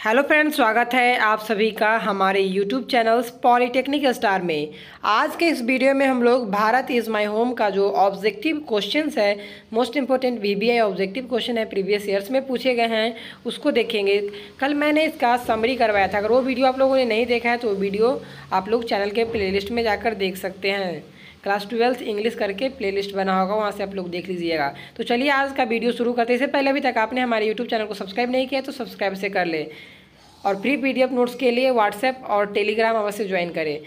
Hello friends, स्वागत है आप सभी का हमारे यूट्यूब चैनल्स पॉलीटेक्निक स्टार में। आज के इस वीडियो में हम लोग भारत इज़ माय होम का जो ऑब्जेक्टिव क्वेश्चंस है, most important VBI objective question है, प्रीवियस ईयर्स में पूछे गए हैं, उसको देखेंगे। कल मैंने इसका समरी करवाया था। अगर वो वीडियो आप लोगों ने नहीं देखा है तो वो वीडियो आप लोग चैनल के प्लेलिस्ट में जाकर देख सकते हैं। क्लास 12th इंग्लिश करके प्लेलिस्ट बना होगा, वहाँ से आप लोग देख लीजिएगा। तो चलिए आज का वीडियो शुरू करते हैं। इससे पहले अभी तक आपने हमारे यूट्यूब चैनल को सब्सक्राइब नहीं किया तो सब्सक्राइब से कर ले, और फ्री पीडीएफ नोट्स के लिए व्हाट्सएप और टेलीग्राम अवश्य ज्वाइन करें।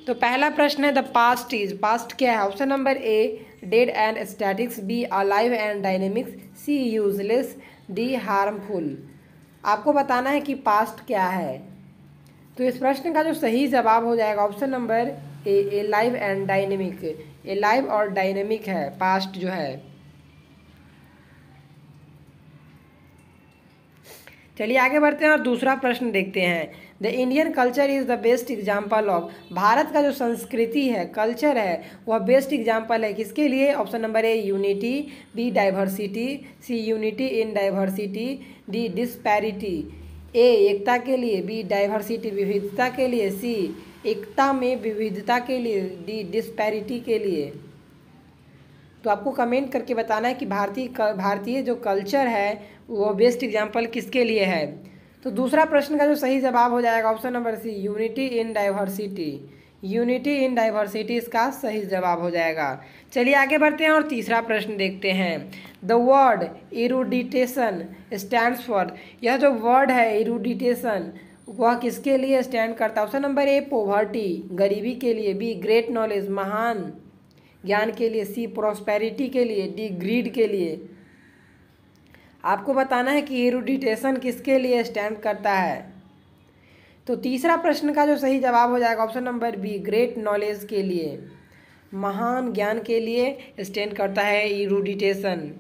तो पहला प्रश्न है, द पास्ट इज, पास्ट क्या है? Option number A dead end statics, B alive and dynamics, C useless, D harmful. आपको बताना है कि पास्ट क्या है। तो इस प्रश्न का जो सही जवाब हो जाएगा option number A live and dynamic. A live और डायनेमिक है पास्ट जो है। चलिए आगे बढ़ते हैं और दूसरा प्रश्न देखते हैं। The Indian culture is the best example of, Bharat का जो संस्कृति है, कल्चर है, वह बेस्ट एग्जाम्पल है किसके लिए? Option number A unity, B diversity, C unity in diversity, D disparity. A एकता के लिए, बी डाइवर्सिटी विविधता के लिए, सी एकता में विविधता के लिए, डी डिस्पैरिटी के लिए। तो आपको कमेंट करके बताना है कि भारतीय जो कल्चर है वो बेस्ट एग्जाम्पल किसके लिए है। तो दूसरा प्रश्न का जो सही जवाब हो जाएगा option number C unity in diversity. Unity in diversity इसका सही जवाब हो जाएगा। चलिए आगे बढ़ते हैं और तीसरा प्रश्न देखते हैं। द वर्ड इरूडिटेशन स्टैंड्स फॉर, यह जो वर्ड है इरूडिटेशन वह किसके लिए स्टैंड करता है? ऑप्शन नंबर ए पोवर्टी, गरीबी के लिए, बी ग्रेट नॉलेज, महान ज्ञान के लिए, सी प्रॉस्पेरिटी के लिए, डी ग्रीड के लिए। आपको बताना है कि इरूडिटेशन किसके लिए स्टैंड करता है। तो तीसरा प्रश्न का जो सही जवाब हो जाएगा option number be great knowledge के लिए, महान ज्ञान के लिए स्टैंड करता है इरूडिटेशन।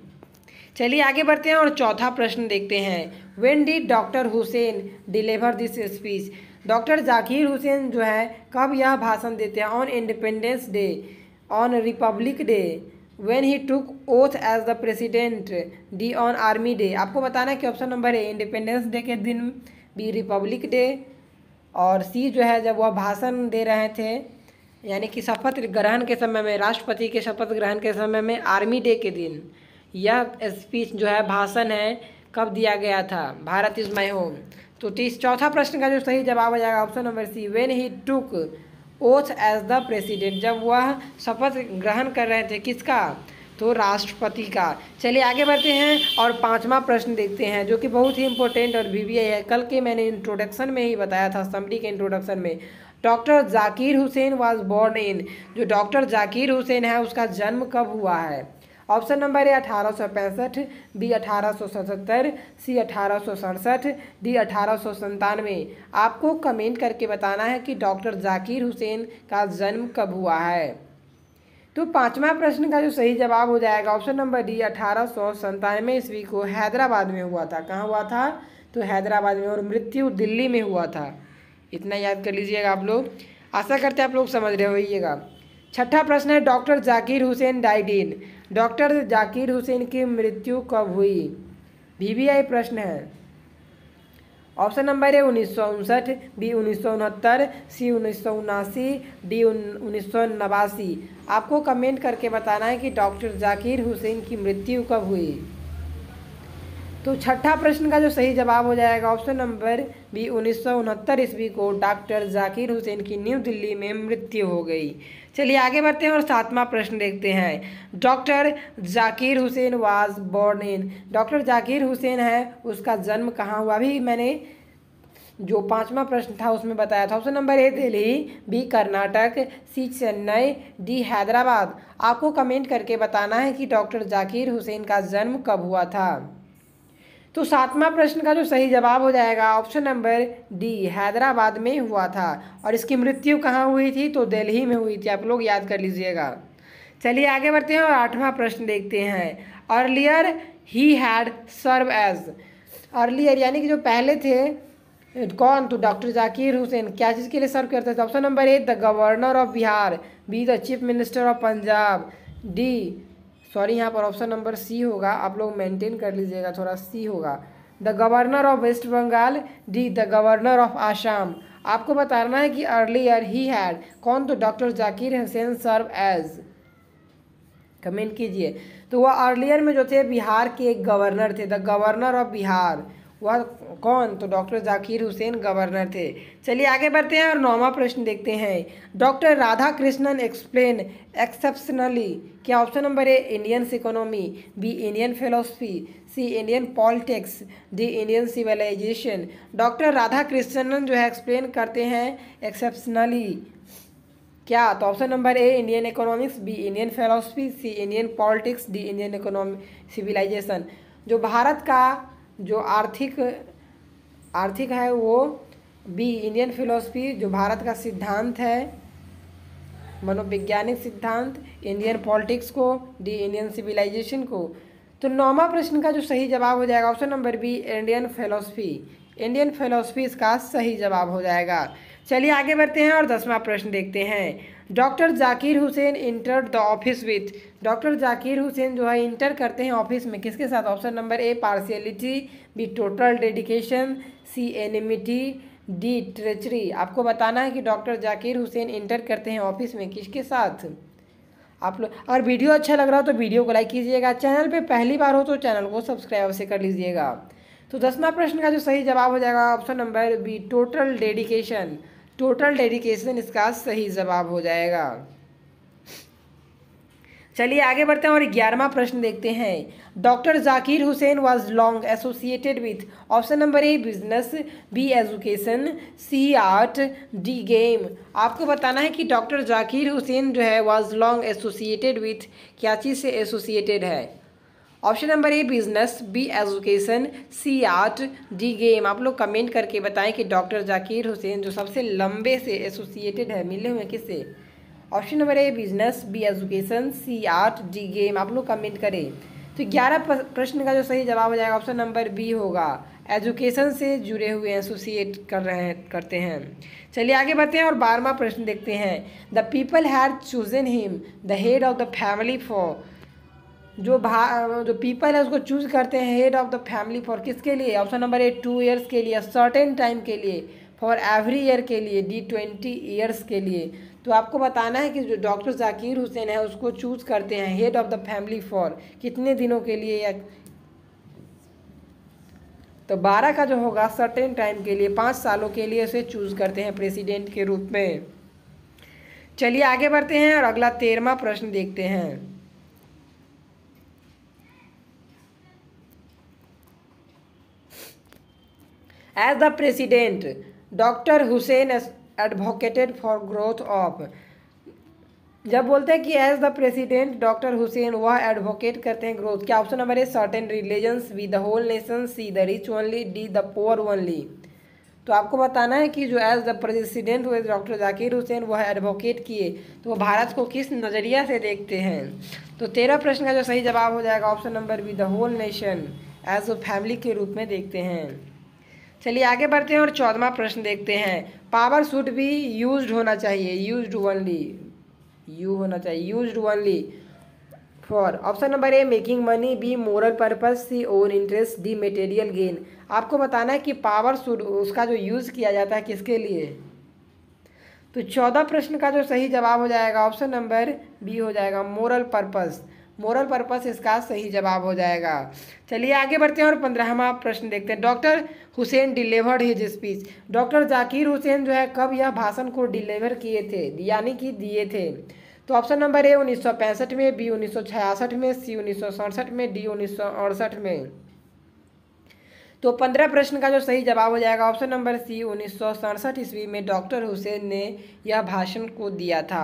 चलिए आगे बढ़ते हैं और चौथा प्रश्न देखते हैं। When did doctor Hussain deliver this speech, doctor Zakir Hussain जो है कब यह भाषण देते हैं? On Independence Day, on Republic Day, when he took oath as the president, D on Army Day. आपको बताना है कि option number A Independence Day के दिन, बी रिपब्लिक डे, और सी जो है जब वह भाषण दे रहे थे यानी कि शपथ ग्रहण के समय में, राष्ट्रपति के शपथ ग्रहण के समय में, आर्मी डे के दिन यह स्पीच जो है भाषण है कब दिया गया था? Bharat is my home. तो चौथा प्रश्न का जो सही जवाब हो जाएगा option number C when he took oath as the president, जब वह शपथ ग्रहण कर रहे थे किसका? तो राष्ट्रपति का। चलिए आगे बढ़ते हैं और पांचवा प्रश्न देखते हैं जो कि बहुत ही इंपॉर्टेंट और वीवीआई है। कल के मैंने इंट्रोडक्शन में ही बताया था, समरी के इंट्रोडक्शन में। Doctor Zakir Hussain was born in, जो डॉक्टर जाकिर हुसैन है उसका जन्म कब हुआ है? Option number A 1865, B 1877, C 1867, D 1897। आपको कमेंट करके बताना है कि डॉक्टर जाकिर हुसैन का जन्म कब हुआ है। तो पांचवा प्रश्न का जो सही जवाब हो जाएगा ऑप्शन नंबर डी 1897 ईस्वी को हैदराबाद में हुआ था। कहाँ हुआ था? तो हैदराबाद में, और मृत्यु दिल्ली में हुआ था। इतना याद कर लीजिएगा आप लोग। आशा करते हैं आप लोग समझ रहे होइएगा। छठा प्रश्न है, doctor Zakir Hussain died in, doctor Zakir Hussain की मृत्यु कब हुई? वीवीआई प्रश्न है। Option number A 1959, B 1969, C 1979, D 1989। आपको कमेंट करके बताना है कि डॉक्टर जाकिर हुसैन की मृत्यु कब हुई। तो छठा प्रश्न का जो सही जवाब हो जाएगा ऑप्शन नंबर बी 1969 ईस्वी को डॉक्टर जाकिर हुसैन की न्यू दिल्ली में मृत्यु हो गई। चलिए आगे बढ़ते हैं और सातवां प्रश्न देखते हैं। Doctor Zakir Hussain was born in, doctor Zakir Hussain है उसका जन्म कहाँ हुआ? अभी मैंने जो पांचवा प्रश्न था उसमें बताया था। Option number A Delhi, B Karnataka, C Chennai, D Hyderabad. आपको कमेंट करके बताना है कि डॉक्टर जाकिर हुसैन का जन्म कब हुआ था। तो सातवां प्रश्न का जो सही जवाब हो जाएगा ऑप्शन नंबर डी हैदराबाद में हुआ था। और इसकी मृत्यु कहाँ हुई थी? तो दिल्ली में हुई थी। आप लोग याद कर लीजिएगा। चलिए आगे बढ़ते हैं और आठवां प्रश्न देखते हैं। Earlier he had served as, earlier यानी कि जो पहले थे कौन? तो डॉक्टर जाकिर हुसैन क्या चीज़ के लिए सर्व करते थे? Option number A the governor of Bihar, be the chief minister of Punjab, D sorry यहाँ पर ऑप्शन नंबर सी होगा, आप लोग मेंटेन कर लीजिएगा, थोड़ा सी होगा, the governor of West Bengal, D the governor of Assam. आपको बताना है कि अर्लियर ही हैड, कौन? तो doctor Zakir Hussain serve as, comment कीजिए। तो वह अर्लियर में जो थे बिहार के एक गवर्नर थे, द गवर्नर ऑफ बिहार, वह कौन? तो डॉक्टर जाकिर हुसैन गवर्नर थे। चलिए आगे बढ़ते हैं और 9वां प्रश्न देखते हैं। Doctor Radha Krishnan explain exceptionally, क्या? Option number A Indian economy, B Indian philosophy, C Indian politics, D Indian civilisation. Doctor Radha Krishnan जो है एक्सप्लेन करते हैं एक्सेप्शनली, क्या? तो option number A Indian economics, B Indian philosophy, C Indian politics, D Indian economy civilisation. जो भारत का जो आर्थिक है वो बी इंडियन फिलोसफी, जो भारत का सिद्धांत है मनोवैज्ञानिक सिद्धांत, इंडियन पॉलिटिक्स को, डी इंडियन सिविलाइजेशन को। तो 9वां प्रश्न का जो सही जवाब हो जाएगा option number B Indian philosophy, Indian philosophy इसका सही जवाब हो जाएगा। चलिए आगे बढ़ते हैं और 10वां प्रश्न देखते हैं। Doctor Zakir Hussain entered the office with, doctor Zakir Hussain जो है इंटर करते हैं ऑफिस में किसके साथ? Option number A partiality, B total dedication, C enmity, D treachery. आपको बताना है कि डॉक्टर जाकिर हुसैन इंटर करते हैं ऑफिस में किसके साथ? आप लोग अगर वीडियो अच्छा लग रहा हो तो वीडियो को लाइक कीजिएगा, चैनल पे पहली बार हो तो चैनल को सब्सक्राइब अवश्य कर लीजिएगा। तो 10वां प्रश्न का जो सही जवाब हो जाएगा option number B total dedication, total dedication इसका सही जवाब हो जाएगा। चलिए आगे बढ़ते हैं और 11वां प्रश्न देखते हैं। Doctor Zakir Hussain was long associated with, option number A business, B education, C art, D game. आपको बताना है कि डॉक्टर जाकिर हुसैन जो है वाज लॉन्ग एसोसिएटेड विथ, क्या चीज़ से एसोसिएटेड है? Option number A business, B education, C art, D game. आप लोग कमेंट करके बताएं कि डॉक्टर जाकिर हुसैन जो सबसे लंबे से एसोसिएटेड है, मिले हुए किससे? Option number A business, B education, C art, D game. आप लोग कमेंट करें। तो 11 प्रश्न का जो सही जवाब हो जाएगा ऑप्शन नंबर बी होगा, एजुकेशन से जुड़े हुए एसोसिएट करते हैं। चलिए आगे बढ़ते हैं और 12वां प्रश्न देखते हैं। The people had chosen him the head of the family for, जो पीपल है उसको चूज करते हैं head of the family for किसके लिए? ऑप्शन नंबर ए 2 ईयर्स के लिए, सर्टेन टाइम के लिए, फॉर एवरी ईयर के लिए, डी 20 ईयर्स के लिए। तो आपको बताना है कि जो डॉक्टर जाकिर हुसैन है उसको चूज करते हैं head of the family for कितने दिनों के लिए, या तो 12 का जो होगा सर्टेन टाइम के लिए, 5 सालों के लिए उसे चूज करते हैं प्रेसिडेंट के रूप में। चलिए आगे बढ़ते हैं और अगला 13वां प्रश्न देखते हैं। As the president doctor Hussain advocated for growth of, जब बोलते हैं कि as the president doctor Hussain वह एडवोकेट करते हैं ग्रोथ, क्या? Option number A certain religions, B the whole nation, C the rich only, D the poor only. तो आपको बताना है कि जो एज द प्रेसिडेंट हुए डॉक्टर जाकिर हुसैन वह एडवोकेट किए तो वह भारत को किस नज़रिया से देखते हैं? तो 13 प्रश्न का जो सही जवाब हो जाएगा option number B the whole nation as a family के रूप में देखते हैं। चलिए आगे बढ़ते हैं और 14वां प्रश्न देखते हैं। पावर शुड बी यूज्ड होना चाहिए, यूज्ड ओनली, यू होना चाहिए, used only for. Option number A making money, B moral purpose, C own interest, D material gain. आपको बताना है कि पावर शुड उसका जो यूज़ किया जाता है किसके लिए? तो 14 प्रश्न का जो सही जवाब हो जाएगा ऑप्शन नंबर बी हो जाएगा, मोरल पर्पस, मोरल पर्पस इसका सही जवाब हो जाएगा। चलिए आगे बढ़ते हैं और 15वां प्रश्न देखते हैं। Doctor Hussain delivered his speech, doctor Zakir Hussain जो है कब यह भाषण को डिलीवर किए थे, यानी कि दिए थे? तो ऑप्शन नंबर ए 1965 में, बी 1966 में, सी 1967 में, डी 1968 में। तो 15 प्रश्न का जो सही जवाब हो जाएगा ऑप्शन नंबर सी 1967 ईस्वी में डॉक्टर हुसैन ने यह भाषण को दिया था।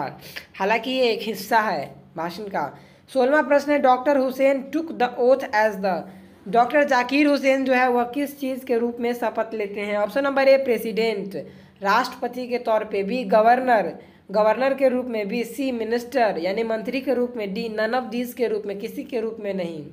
हालांकि ये एक हिस्सा है भाषण का। 16वां प्रश्न है। Doctor Hussain took the oath as the, doctor Zakir Hussain जो है वह किस चीज़ के रूप में शपथ लेते हैं? ऑप्शन नंबर ए प्रेसिडेंट, राष्ट्रपति के तौर पे, बी गवर्नर, गवर्नर के रूप में, बी सी मिनिस्टर यानी मंत्री के रूप में, डी नन ऑफ दीज के रूप में, किसी के रूप में नहीं।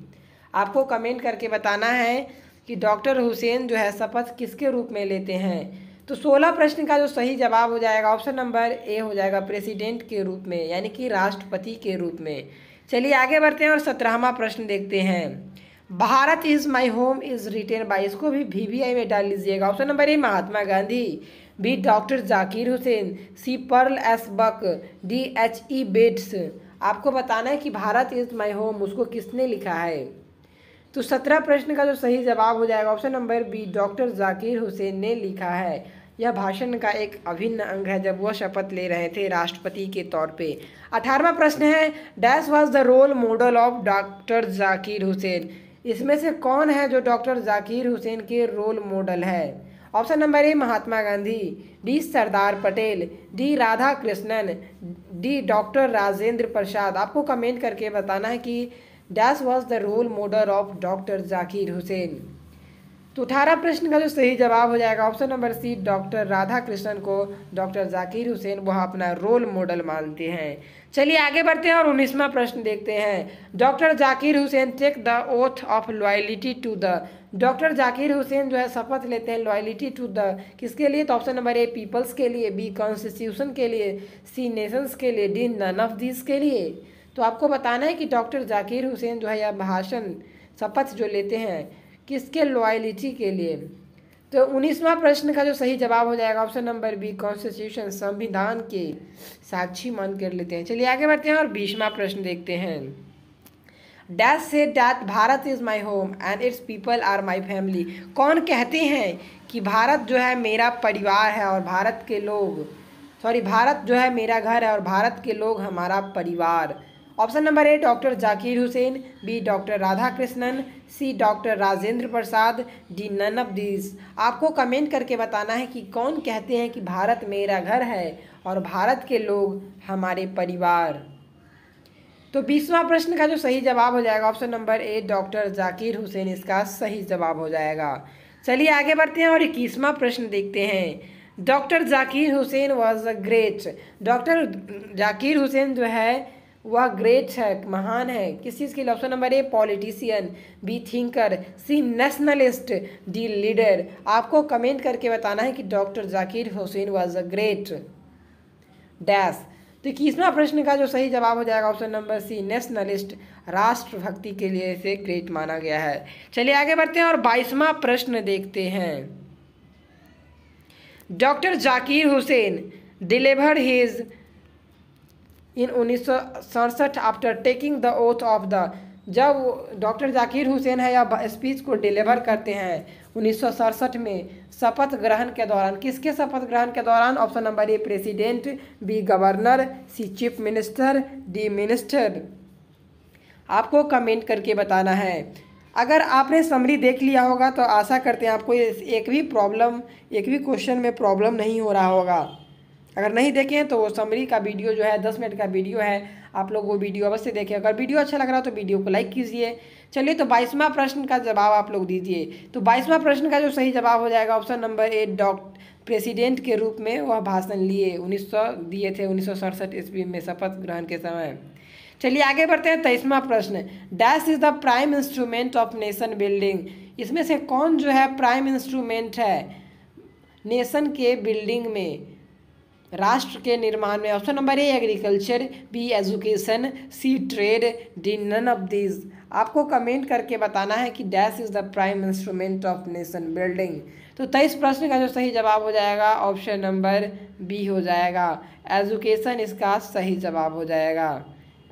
आपको कमेंट करके बताना है कि डॉक्टर हुसैन जो है शपथ किसके रूप में लेते हैं। तो 16 प्रश्न का जो सही जवाब हो जाएगा ऑप्शन नंबर ए हो जाएगा प्रेसिडेंट के रूप में, यानी कि राष्ट्रपति के रूप में। चलिए आगे बढ़ते हैं और 17वां प्रश्न देखते हैं। Bharat is my home is written by, इसको भी VVI में डाल लीजिएगा। Option number A Mahatma Gandhi, B doctor Zakir Hussain, C Pearl S Buck, D HE Bates. आपको बताना है कि भारत इज माई होम उसको किसने लिखा है। तो 17 प्रश्न का जो सही जवाब हो जाएगा option number B doctor Zakir Hussain ने लिखा है। यह भाषण का एक अभिन्न अंग है जब वह शपथ ले रहे थे राष्ट्रपति के तौर पे। 18वां प्रश्न है dash was the role model of doctor Zakir Hussain, इसमें से कौन है जो डॉक्टर जाकिर हुसैन के रोल मॉडल है। Option number A Mahatma Gandhi, D Sardar Patel, D Radhakrishnan, D doctor Rajendra Prasad. आपको कमेंट करके बताना है कि dash was the role model of doctor Zakir Hussain. तो 18 प्रश्न का जो सही जवाब हो जाएगा option number C doctor Radha Krishnan को डॉक्टर जाकिर हुसैन वह अपना रोल मॉडल मानते हैं। चलिए आगे बढ़ते हैं और 19वां प्रश्न देखते हैं। Doctor Zakir Hussain take the oath of loyalty to the, doctor Zakir Hussain जो है शपथ लेते हैं लॉयल्टी टू द किसके लिए। तो ऑप्शन नंबर ए पीपल्स के लिए, बी कॉन्स्टिट्यूशन के लिए, सी नेशंस के लिए, डी नन ऑफ दिस के लिए। तो आपको बताना है कि डॉक्टर जाकिर हुसैन जो है यह भाषण शपथ जो लेते हैं किसके लॉयल्टी के लिए। तो 19वां प्रश्न का जो सही जवाब हो जाएगा ऑप्शन नंबर बी कॉन्स्टिट्यूशन, संविधान के साक्षी मान कर लेते हैं। चलिए आगे बढ़ते हैं और 20वां प्रश्न देखते हैं। डैश से that Bharat is my home and its people are my family, कौन कहते हैं कि भारत जो है मेरा परिवार है और भारत के लोग भारत जो है मेरा घर है और भारत के लोग हमारा परिवार। Option number A doctor Zakir Hussain, B doctor Radha Krishnan, C doctor Rajendra Prasad, D none of this. आपको कमेंट करके बताना है कि कौन कहते हैं कि भारत मेरा घर है और भारत के लोग हमारे परिवार। तो 20वां प्रश्न का जो सही जवाब हो जाएगा option number A doctor Zakir Hussain इसका सही जवाब हो जाएगा। चलिए आगे बढ़ते हैं और 21वां प्रश्न देखते हैं। Doctor Zakir Hussain was a great, doctor Zakir Hussain जो है वह ग्रेट है, महान है किस चीज़ के लिए। Option number A politician, B thinker, C nationalist, D leader. आपको कमेंट करके बताना है कि doctor Zakir Hussain was a great dash. तो 21वां प्रश्न का जो सही जवाब हो जाएगा ऑप्शन नंबर सी नेशनलिस्ट, राष्ट्रभक्ति के लिए इसे ग्रेट माना गया है। चलिए आगे बढ़ते हैं और 22वां प्रश्न देखते हैं। Doctor Zakir Hussain delivered his in 1967 after taking the oath of the, जब डॉक्टर जाकिर हुसैन है या स्पीच को डिलीवर करते हैं 1967 में शपथ ग्रहण के दौरान, किसके शपथ ग्रहण के दौरान। Option number A president, B governor, C chief minister, D minister. आपको कमेंट करके बताना है। अगर आपने समरी देख लिया होगा तो आशा करते हैं आपको एक भी क्वेश्चन में प्रॉब्लम नहीं हो रहा होगा। अगर नहीं देखें तो वो समरी का वीडियो जो है 10 मिनट का वीडियो है, आप लोग वो वीडियो अवश्य देखें। अगर वीडियो अच्छा लग रहा हो तो वीडियो को लाइक कीजिए। चलिए तो 22वां प्रश्न का जवाब आप लोग दीजिए। तो 22वां प्रश्न का जो सही जवाब हो जाएगा ऑप्शन नंबर ए प्रेसिडेंट के रूप में वह भाषण दिए थे 1967 ईस्वी में शपथ ग्रहण के समय। चलिए आगे बढ़ते हैं 23वां प्रश्न। Dash is the prime instrument of nation building, इसमें से कौन जो है प्राइम इंस्ट्रूमेंट है नेशन के बिल्डिंग में, राष्ट्र के निर्माण में। Option number A agriculture, B education, C trade, D none of this. आपको कमेंट करके बताना है कि dash is the prime instrument of nation building. तो 23 प्रश्न का जो सही जवाब हो जाएगा ऑप्शन नंबर बी हो जाएगा, एजुकेशन इसका सही जवाब हो जाएगा,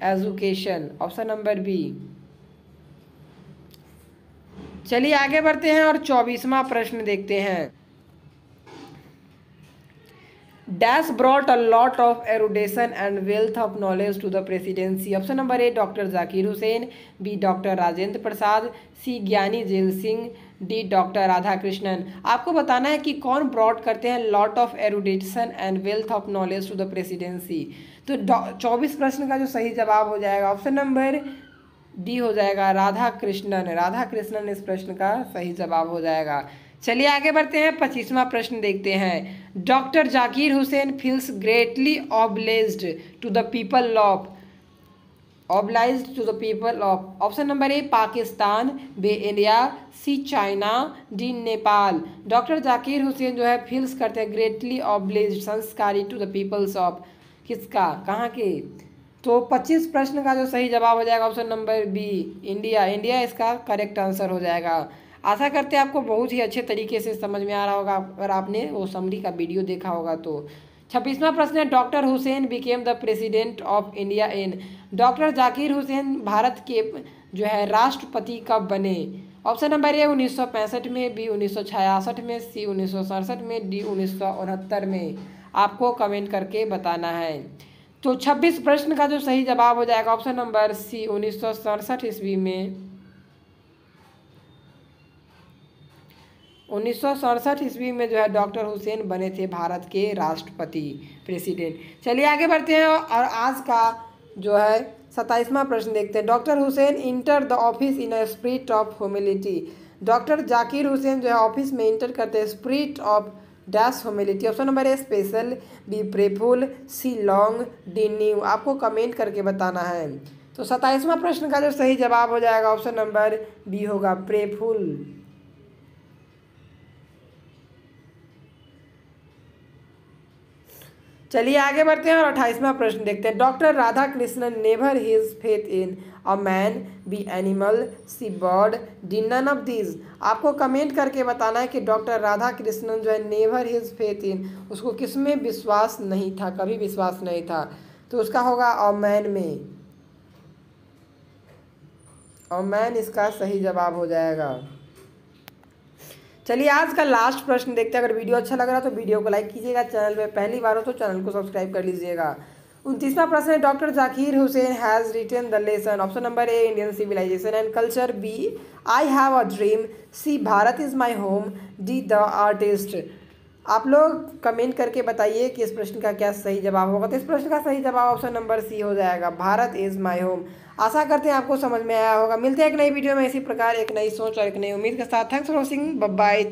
एजुकेशन ऑप्शन नंबर बी। चलिए आगे बढ़ते हैं और 24वां प्रश्न देखते हैं। Dash brought a lot of erudition and wealth of knowledge to the presidency. Option number A doctor Zakir Hussain, B doctor Rajendra Prasad, C Giani Zail Singh, D doctor Radha Krishnan. आपको बताना है कि कौन ब्रॉड करते हैं lot of erudition and wealth of knowledge to the presidency. तो 24 प्रश्न का जो सही जवाब हो जाएगा ऑप्शन नंबर डी हो जाएगा, राधा कृष्णन। राधा कृष्णन इस प्रश्न का सही जवाब हो जाएगा। चलिए आगे बढ़ते हैं 25वां प्रश्न देखते हैं। Doctor Zakir Hussain feels greatly obliged to the people of, obliged to the people of, option number A Pakistan, B India, C China, D Nepal. Doctor Zakir Hussain जो है फील्स करते हैं ग्रेटली ऑब्लिज्ड, संस्कारी टू द पीपल्स ऑफ, किसका, कहाँ के। तो 25 प्रश्न का जो सही जवाब हो जाएगा option number B India. India इसका करेक्ट आंसर हो जाएगा। आशा करते हैं आपको बहुत ही अच्छे तरीके से समझ में आ रहा होगा अगर आपने वो समरी का वीडियो देखा होगा तो। 26वां प्रश्न है doctor Hussain became the president of India in, doctor Zakir Hussain Bharat के जो है राष्ट्रपति कब बने। ऑप्शन नंबर ए 1965 में, बी 1966 में, सी 1967 में, डी 1969 में। आपको कमेंट करके बताना है। तो 26 प्रश्न का जो सही जवाब हो जाएगा ऑप्शन नंबर सी 1967 ईस्वी में। 1967 ईस्वी में जो है डॉक्टर हुसैन बने थे भारत के राष्ट्रपति, प्रेसिडेंट। चलिए आगे बढ़ते हैं और आज का जो है 27वां प्रश्न देखते हैं। Doctor Hussain enter the office in a spirit of humility, doctor Zakir Hussain जो है ऑफिस में इंटर करते हैं spirit of dash humility. Option number A special, B prayerful, C long, D new. आपको कमेंट करके बताना है। तो 27वां प्रश्न का जो सही जवाब हो जाएगा ऑप्शन नंबर बी होगा प्रेफुल। चलिए आगे बढ़ते हैं और 28वां प्रश्न देखते हैं। Doctor Radha Krishnan never his faith in A man, B animal, C bird, D none of these. आपको कमेंट करके बताना है कि डॉक्टर राधा कृष्णन जो है नेवर हिज फेथ इन, उसको किस में विश्वास नहीं था, कभी विश्वास नहीं था। तो उसका होगा अ मैन में। अ मैन इसका सही जवाब हो जाएगा। चलिए आज का लास्ट प्रश्न देखते हैं। अगर वीडियो अच्छा लग रहा है तो वीडियो को लाइक कीजिएगा, चैनल पे पहली बार हो तो चैनल को सब्सक्राइब कर लीजिएगा। 29वां प्रश्न है doctor Zakir Hussain has written the lesson. Option number A Indian civilisation and culture, B I have a dream, C Bharat is my home, D the artist. आप लोग कमेंट करके बताइए कि इस प्रश्न का क्या सही जवाब होगा। तो इस प्रश्न का सही जवाब ऑप्शन नंबर सी हो जाएगा, भारत इज़ माई होम। आशा करते हैं आपको समझ में आया होगा। मिलते हैं एक नई वीडियो में इसी प्रकार एक नई सोच और एक नई उम्मीद के साथ। Thanks for watching, bye bye.